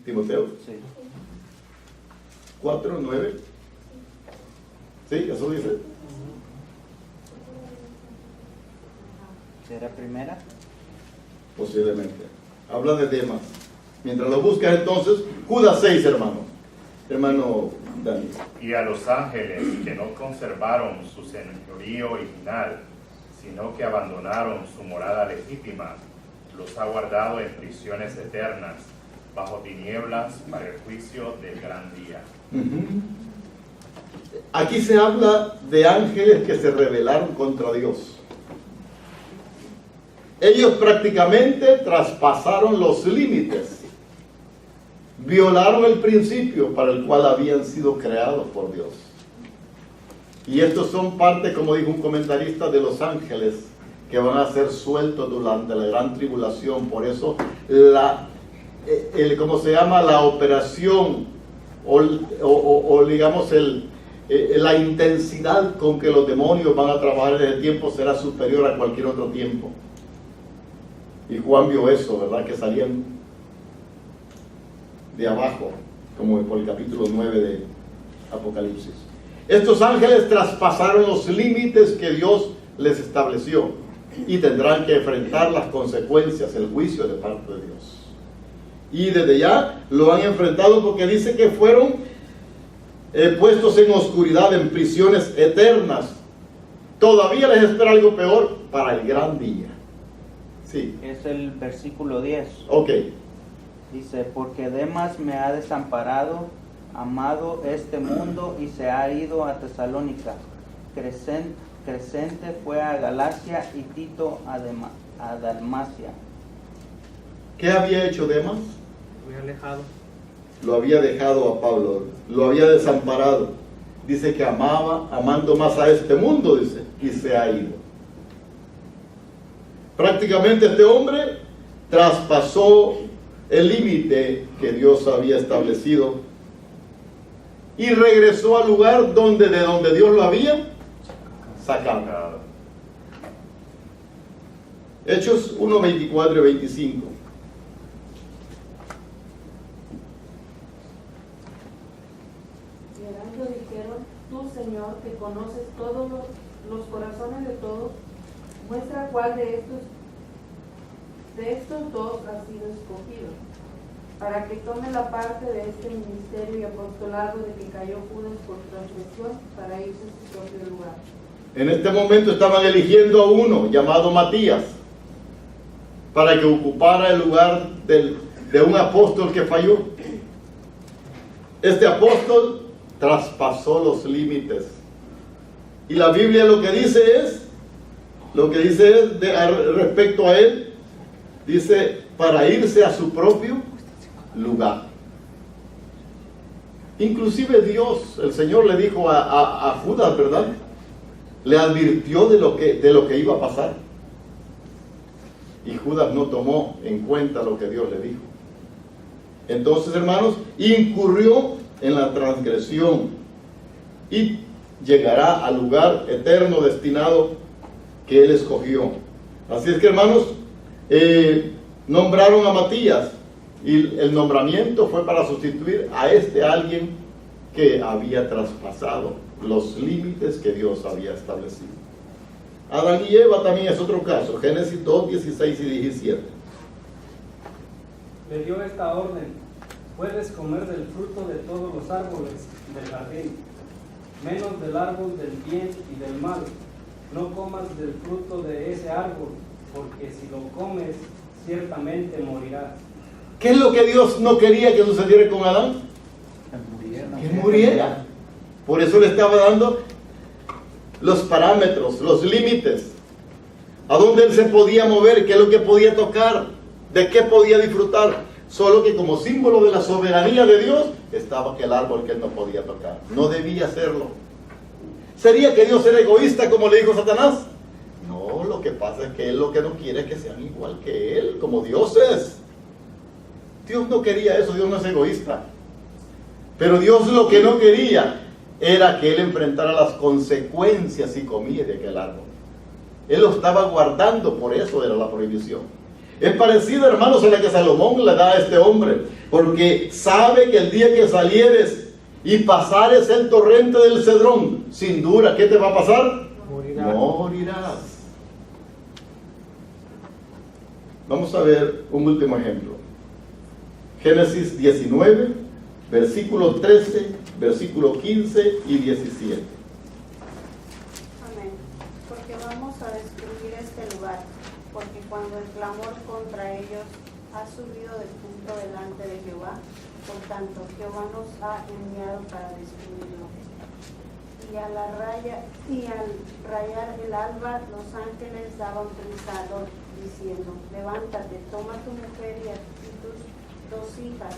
Speaker 1: Timoteo
Speaker 4: Sí.
Speaker 1: 4, 9. ¿Sí? ¿Eso dice?
Speaker 4: ¿Será primera?
Speaker 1: Posiblemente. Habla de Demas. Mientras lo buscas entonces, Judas 6, hermano. Hermano Dani.
Speaker 5: Y a los ángeles que no conservaron su señorío original, sino que abandonaron su morada legítima, los ha guardado en prisiones eternas, bajo tinieblas para el juicio del gran día.
Speaker 1: Aquí se habla de ángeles que se rebelaron contra Dios. Ellos prácticamente traspasaron los límites, violaron el principio para el cual habían sido creados por Dios. Y estos son parte, como dijo un comentarista, de los ángeles que van a ser sueltos durante la gran tribulación. Por eso ¿cómo se llama? La operación o digamos la intensidad con que los demonios van a trabajar en el tiempo será superior a cualquier otro tiempo. Y Juan vio eso, ¿verdad? Que salían de abajo, como por el capítulo 9 de Apocalipsis. Estos ángeles traspasaron los límites que Dios les estableció y tendrán que enfrentar las consecuencias, el juicio de parte de Dios. Y desde ya lo han enfrentado porque dice que fueron puestos en oscuridad, en prisiones eternas. Todavía les espera algo peor para el gran día. Sí.
Speaker 4: Es el versículo 10.
Speaker 1: Ok.
Speaker 4: Dice: porque Demas me ha desamparado, amado este mundo, y se ha ido a Tesalónica. Crescente fue a Galacia y Tito a Dalmacia.
Speaker 1: ¿Qué había hecho Demas?
Speaker 4: Muy alejado.
Speaker 1: Lo había dejado a Pablo, lo había desamparado. Dice que amando más a este mundo, dice, y se ha ido. Prácticamente este hombre traspasó el límite que Dios había establecido y regresó al lugar de donde Dios lo había sacado. Hechos 1, 24 y 25.
Speaker 3: Y orando dijeron: tú, Señor, que conoces todos los corazones de todos, muestra cuál de estos dos ha sido escogido, para que tome la parte de este ministerio y apostolado de que cayó Judas por transgresión, para irse a su propio lugar.
Speaker 1: En este momento estaban eligiendo a uno llamado Matías para que ocupara el lugar de un apóstol que falló. Este apóstol traspasó los límites. Y la Biblia lo que dice es respecto a él, dice, para irse a su propio lugar. Inclusive Dios, el Señor le dijo a Judas, ¿verdad? Le advirtió de lo que iba a pasar. Y Judas no tomó en cuenta lo que Dios le dijo. Entonces, hermanos, incurrió en la transgresión y llegará al lugar eterno destinado que él escogió. Así es que, hermanos, nombraron a Matías y el nombramiento fue para sustituir a alguien que había traspasado los límites que Dios había establecido. Adán y Eva también es otro caso. Génesis 2, 16 y 17.
Speaker 6: Le dio esta orden: puedes comer del fruto de todos los árboles del jardín, menos del árbol del bien y del mal. No comas del fruto de ese árbol, porque si lo comes, ciertamente morirás.
Speaker 1: ¿Qué es lo que Dios no quería que sucediera con Adán? Que muriera. Por eso le estaba dando los parámetros, los límites, a dónde él se podía mover, qué es lo que podía tocar, de qué podía disfrutar. Solo que como símbolo de la soberanía de Dios estaba aquel árbol que él no podía tocar. No debía hacerlo. ¿Sería que Dios era egoísta como le dijo Satanás? No, lo que pasa es que él lo que no quiere es que sean igual que él, como Dios es. Dios no quería eso, Dios no es egoísta. Pero Dios lo que no quería era que él enfrentara las consecuencias si comía de aquel árbol. Él lo estaba guardando, por eso era la prohibición. Es parecido, hermanos, a la que Salomón le da a este hombre, porque sabe que el día que salieres y pasares el torrente del Cedrón, sin duda, ¿qué te va a pasar? Morirás. Vamos a ver un último ejemplo. Génesis 19, versículo 13, versículo 15 y 17.
Speaker 7: Amén. Porque vamos a destruir este lugar, porque cuando el clamor contra ellos ha subido de punto delante de Jehová, por tanto Jehová nos ha enviado para destruirlo. Y al rayar el alba, los ángeles daban prisa a Lot, diciendo: levántate, toma tu mujer y tus 2 hijas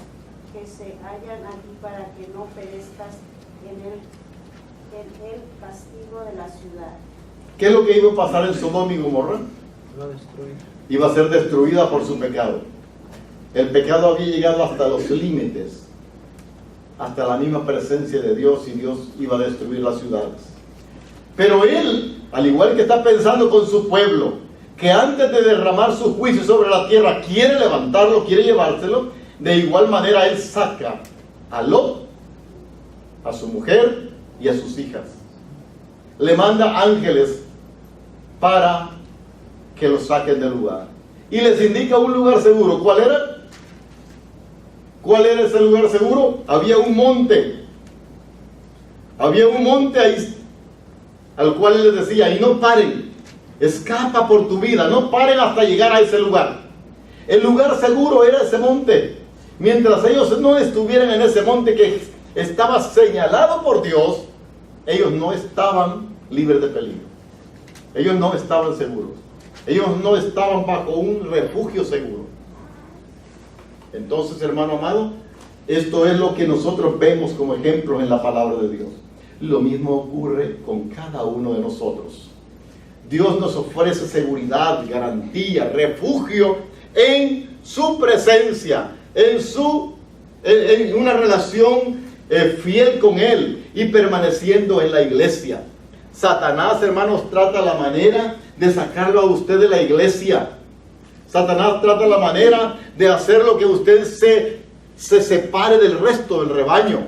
Speaker 7: que se hallan aquí, para que no perezcas en el castigo de la ciudad.
Speaker 1: ¿Qué es lo que iba a pasar en Sodoma y Gomorra? Iba a ser destruida por su pecado. El pecado había llegado hasta los límites, hasta la misma presencia de Dios, y Dios iba a destruir las ciudades. Pero él, al igual que está pensando con su pueblo, que antes de derramar su juicio sobre la tierra quiere levantarlo, quiere llevárselo, de igual manera él saca a Lot, a su mujer y a sus hijas. Le manda ángeles para que los saquen del lugar. Y les indica un lugar seguro. ¿Cuál era? ¿Cuál era ese lugar seguro? Había un monte. Había un monte ahí, al cual él les decía: y no paren, escapa por tu vida, no paren hasta llegar a ese lugar. El lugar seguro era ese monte. Mientras ellos no estuvieran en ese monte que estaba señalado por Dios, ellos no estaban libres de peligro. Ellos no estaban seguros. Ellos no estaban bajo un refugio seguro. Entonces, hermano amado, esto es lo que nosotros vemos como ejemplos en la palabra de Dios. Lo mismo ocurre con cada uno de nosotros. Dios nos ofrece seguridad, garantía, refugio en su presencia, en una relación fiel con Él y permaneciendo en la iglesia. Satanás, hermanos, trata la manera de sacarlo a usted de la iglesia. Satanás trata la manera de hacer lo que usted se separe del resto del rebaño.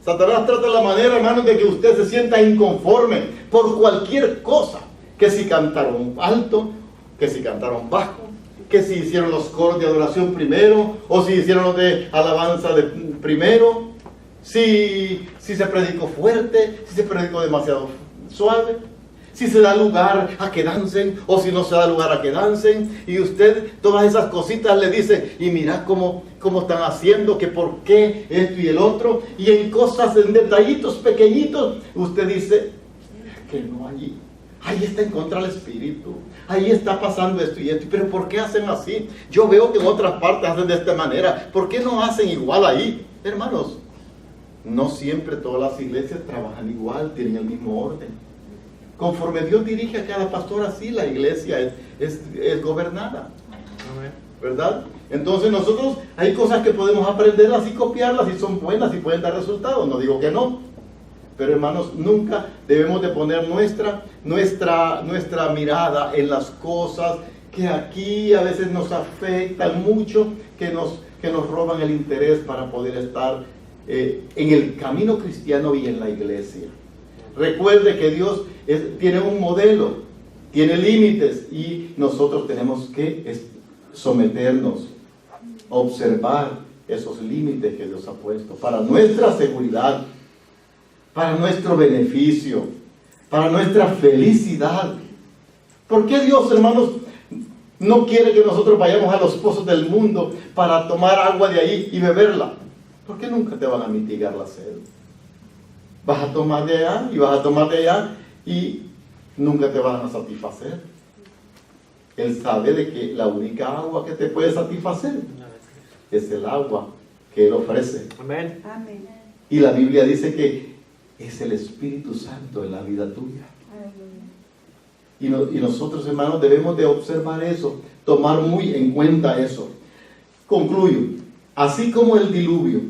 Speaker 1: Satanás trata la manera, hermanos, de que usted se sienta inconforme por cualquier cosa. Que si cantaron alto, que si cantaron bajo, que si hicieron los coros de adoración primero, o si hicieron los de alabanza primero, si se predicó fuerte, si se predicó demasiado suave, si se da lugar a que dancen, o si no se da lugar a que dancen, y usted todas esas cositas le dice: y mira cómo están haciendo, que por qué esto y el otro, y en cosas, en detallitos pequeñitos, usted dice: que no, ahí está en contra del espíritu, ahí está pasando esto y esto. Pero ¿por qué hacen así? Yo veo que en otras partes hacen de esta manera, ¿por qué no hacen igual ahí? Hermanos, no siempre todas las iglesias trabajan igual, tienen el mismo orden. Conforme Dios dirige a cada pastor, así la iglesia es gobernada, ¿verdad? Entonces nosotros hay cosas que podemos aprenderlas y copiarlas, y son buenas y pueden dar resultados, no digo que no. Pero hermanos, nunca debemos de poner nuestra mirada en las cosas que aquí a veces nos afectan mucho, que nos roban el interés para poder estar en el camino cristiano y en la iglesia. Recuerde que Dios tiene un modelo, tiene límites, y nosotros tenemos que someternos, observar esos límites que Dios ha puesto para nuestra seguridad, para nuestro beneficio, para nuestra felicidad. ¿Por qué Dios, hermanos, no quiere que nosotros vayamos a los pozos del mundo para tomar agua de ahí y beberla? Porque nunca te van a mitigar la sed. Vas a tomar de allá y vas a tomar de allá y nunca te van a satisfacer. Él sabe de que la única agua que te puede satisfacer es el agua que Él ofrece.
Speaker 8: Amén.
Speaker 7: Amén.
Speaker 1: Y la Biblia dice que es el Espíritu Santo en la vida tuya. Y nosotros, hermanos, debemos de observar eso, tomar muy en cuenta eso. Concluyo. Así como el diluvio,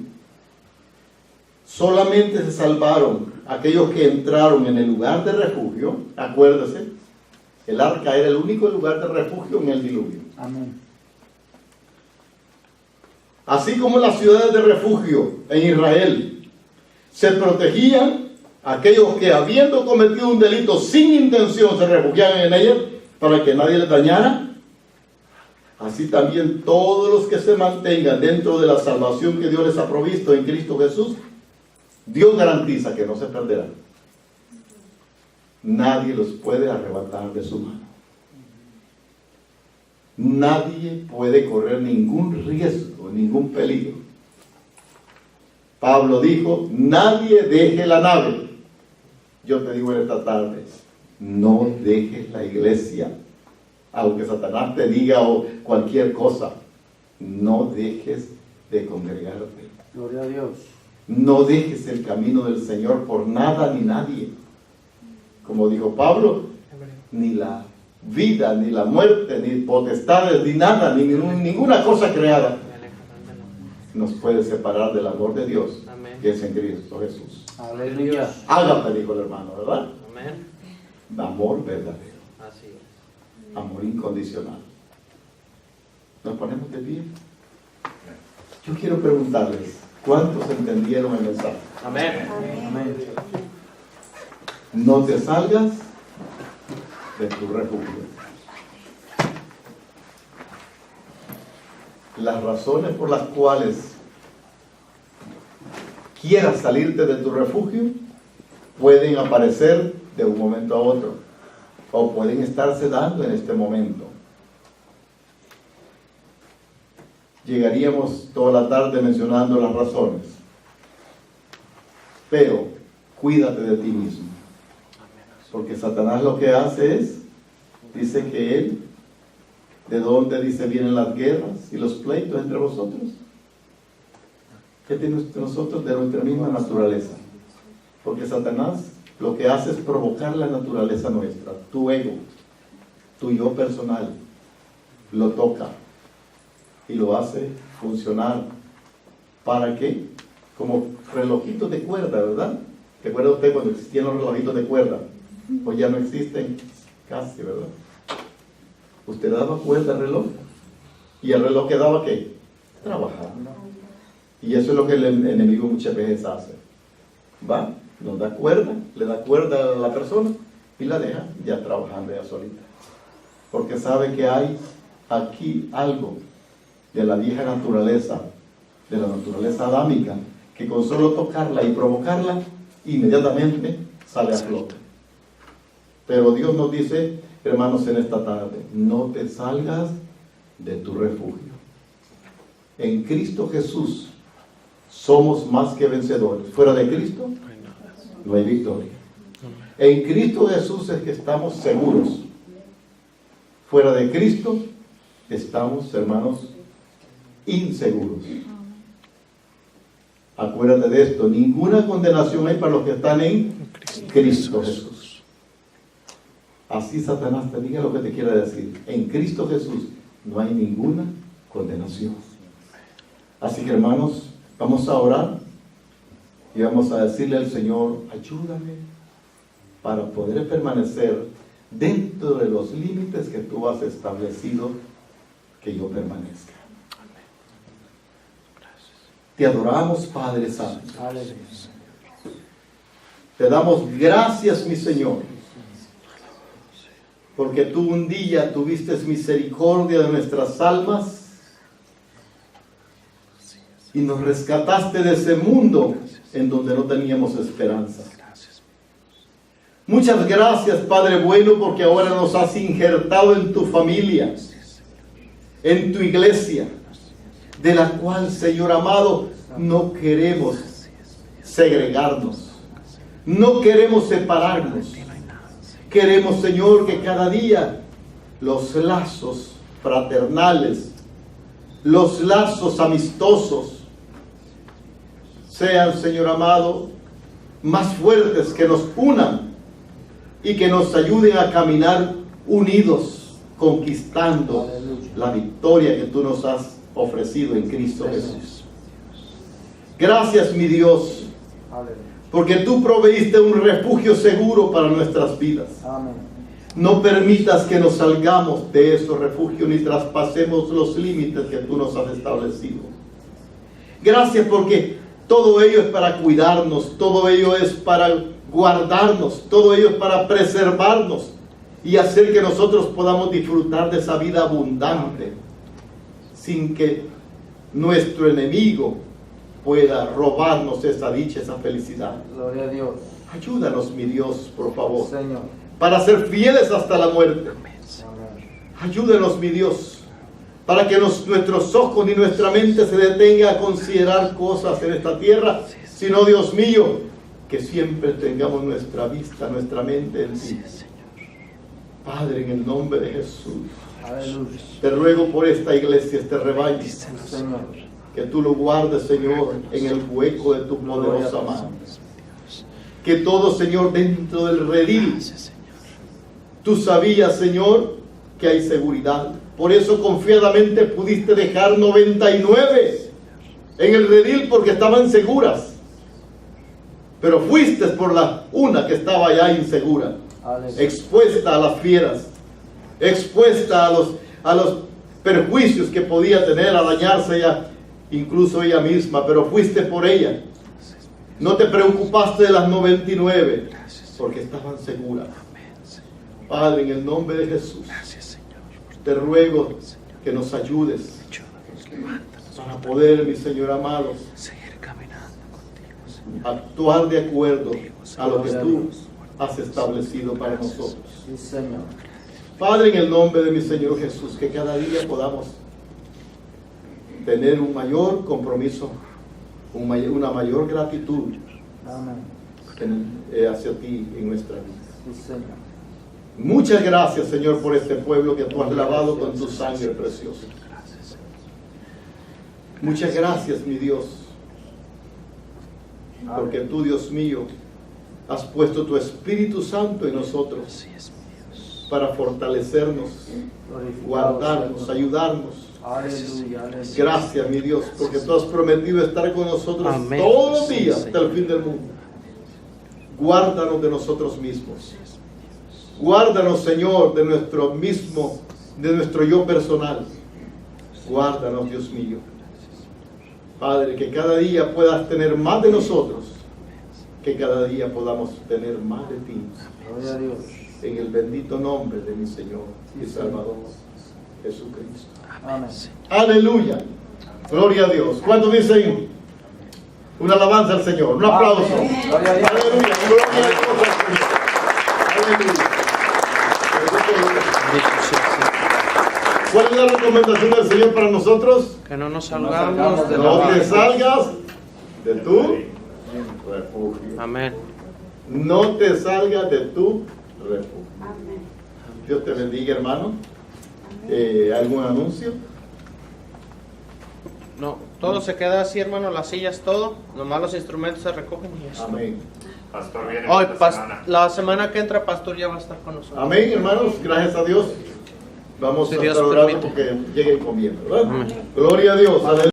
Speaker 1: solamente se salvaron aquellos que entraron en el lugar de refugio. Acuérdese, el arca era el único lugar de refugio en el diluvio.
Speaker 2: Amén.
Speaker 1: Así como las ciudades de refugio en Israel se protegían, aquellos que habiendo cometido un delito sin intención se refugiaban en ellas para que nadie les dañara. Así también todos los que se mantengan dentro de la salvación que Dios les ha provisto en Cristo Jesús, Dios garantiza que no se perderán. Nadie los puede arrebatar de su mano. Nadie puede correr ningún riesgo, ningún peligro. Pablo dijo, nadie deje la nave. Yo te digo en esta tarde, no dejes la iglesia. Aunque Satanás te diga cualquier cosa, no dejes de congregarte.
Speaker 2: Gloria a Dios.
Speaker 1: No dejes el camino del Señor por nada ni nadie. Como dijo Pablo, ni la vida, ni la muerte, ni potestades, ni nada, ni ninguna cosa creada nos puede separar del amor de Dios, que es en Cristo Jesús.
Speaker 2: Aleluya.
Speaker 1: Hágame, dijo el hermano, ¿verdad?
Speaker 8: Amén.
Speaker 1: Amor verdadero.
Speaker 8: Así es.
Speaker 1: Amor incondicional. ¿Nos ponemos de pie? Yo quiero preguntarles, ¿cuántos entendieron el mensaje?
Speaker 8: Amén.
Speaker 2: Amén.
Speaker 1: No te salgas de tu refugio. Las razones por las cuales quieras salirte de tu refugio pueden aparecer de un momento a otro o pueden estarse dando en este momento. Llegaríamos toda la tarde mencionando las razones, pero cuídate de ti mismo, porque Satanás lo que hace es, dice que él, ¿de dónde dice vienen las guerras y los pleitos entre vosotros? ¿Qué tiene nosotros? De nuestra misma naturaleza. Porque Satanás lo que hace es provocar la naturaleza nuestra, tu ego, tu yo personal, lo toca y lo hace funcionar. ¿Para qué? Como relojitos de cuerda, ¿verdad? ¿Recuerda usted cuando existían los relojitos de cuerda? Pues ya no existen casi, ¿verdad? Usted daba cuerda al reloj y el reloj quedaba ¿qué? Trabajando. Y eso es lo que el enemigo muchas veces hace. Va, nos da cuerda, le da cuerda a la persona y la deja ya trabajando ya solita. Porque sabe que hay aquí algo de la vieja naturaleza, de la naturaleza adámica, que con solo tocarla y provocarla, inmediatamente sale a flote. Pero Dios nos dice, hermanos, en esta tarde, no te salgas de tu refugio. En Cristo Jesús somos más que vencedores. Fuera de Cristo no hay victoria. En Cristo Jesús es que estamos seguros. Fuera de Cristo estamos, hermanos, inseguros. Acuérdate de esto, ninguna condenación hay para los que están en Cristo Jesús. Así Satanás te diga lo que te quiera decir. En Cristo Jesús no hay ninguna condenación. Así que, hermanos, vamos a orar y vamos a decirle al Señor, ayúdame para poder permanecer dentro de los límites que tú has establecido, que yo permanezca. Te adoramos, Padre Santo. Te damos gracias, mi Señor, porque tú un día tuviste misericordia de nuestras almas y nos rescataste de ese mundo en donde no teníamos esperanza. Muchas gracias, Padre bueno, porque ahora nos has injertado en tu familia, en tu iglesia, de la cual, Señor amado, no queremos segregarnos, no queremos separarnos. Queremos, Señor, que cada día los lazos fraternales, los lazos amistosos, sean, Señor amado, más fuertes, que nos unan y que nos ayuden a caminar unidos, conquistando la victoria que tú nos has ofrecido en Cristo Jesús. Gracias, mi Dios, porque tú proveíste un refugio seguro para nuestras vidas. No permitas que nos salgamos de esos refugios ni traspasemos los límites que tú nos has establecido. Gracias porque todo ello es para cuidarnos, todo ello es para guardarnos, todo ello es para preservarnos y hacer que nosotros podamos disfrutar de esa vida abundante sin que nuestro enemigo pueda robarnos esa dicha, esa felicidad.
Speaker 2: Gloria a Dios.
Speaker 1: Ayúdanos, mi Dios, por favor,
Speaker 2: Señor,
Speaker 1: para ser fieles hasta la muerte. Ayúdanos, mi Dios, para que nuestros ojos ni nuestra mente se detenga a considerar cosas en esta tierra, sino, Dios mío, que siempre tengamos nuestra vista, nuestra mente en ti. Padre, en el nombre de Jesús,
Speaker 2: aleluya,
Speaker 1: te ruego por esta iglesia, este rebaño,
Speaker 2: Señor,
Speaker 1: que tú lo guardes, Señor, en el hueco de tu poderosa mano. Que todo, Señor, dentro del redil, tú sabías, Señor, que hay seguridad. Por eso confiadamente pudiste dejar 99 en el redil porque estaban seguras. Pero fuiste por la una que estaba ya insegura, expuesta a las fieras, expuesta a los perjuicios que podía tener, a dañarse ella, incluso ella misma, pero fuiste por ella. No te preocupaste de las 99 porque estaban seguras. Padre, en el nombre de Jesús, te ruego que nos ayudes para poder, mi Señor amado, actuar de acuerdo a lo que tú has establecido para nosotros.
Speaker 2: sí, Señor.
Speaker 1: Padre, en el nombre de mi Señor Jesús, que cada día podamos tener un mayor compromiso, una mayor gratitud hacia ti en nuestra vida.
Speaker 2: Sí, Señor.
Speaker 1: Muchas gracias, Señor, por este pueblo que tú has lavado con tu sangre preciosa. Muchas gracias, mi Dios, porque tú, Dios mío, has puesto tu Espíritu Santo en nosotros para fortalecernos, guardarnos, ayudarnos.
Speaker 2: Aleluya, aleluya.
Speaker 1: Gracias, mi Dios, porque tú has prometido estar con nosotros todos los días hasta el fin del mundo. Guárdanos de nosotros mismos. Guárdanos, Señor, de nuestro yo personal. Guárdanos, Dios mío. Padre, que cada día puedas tener más de nosotros, que cada día podamos tener más de ti.
Speaker 2: Gloria a Dios.
Speaker 1: En el bendito nombre de mi Señor y Salvador Jesucristo.
Speaker 2: Amén.
Speaker 1: Aleluya. Gloria a Dios. ¿Cuántos dicen una alabanza al Señor? Un aplauso.
Speaker 2: Amén. Gloria a Dios.
Speaker 1: Aleluya. Gloria a Dios al Señor. Aleluya. ¿Cuál es la recomendación del Señor para nosotros?
Speaker 9: Que no nos salgamos de
Speaker 1: No
Speaker 9: la
Speaker 1: te salgas de tu refugio.
Speaker 9: Amén.
Speaker 1: No te salgas de tu refugio.
Speaker 7: Amén.
Speaker 1: Dios te bendiga, hermano. ¿Algún anuncio?
Speaker 9: No, todo se queda así, hermano, las sillas, todo. Nomás los instrumentos se recogen y eso.
Speaker 1: Amén.
Speaker 5: Pastor viene
Speaker 9: Hoy,
Speaker 5: esta semana.
Speaker 9: la semana que entra, Pastor ya va a estar con nosotros.
Speaker 1: Amén, hermanos. Gracias a Dios. Vamos
Speaker 9: Si
Speaker 1: a
Speaker 9: Dios
Speaker 1: estar orando
Speaker 9: permite.
Speaker 1: porque lleguen comiendo, ¿verdad?
Speaker 9: Amén.
Speaker 1: Gloria a Dios. Aleluya.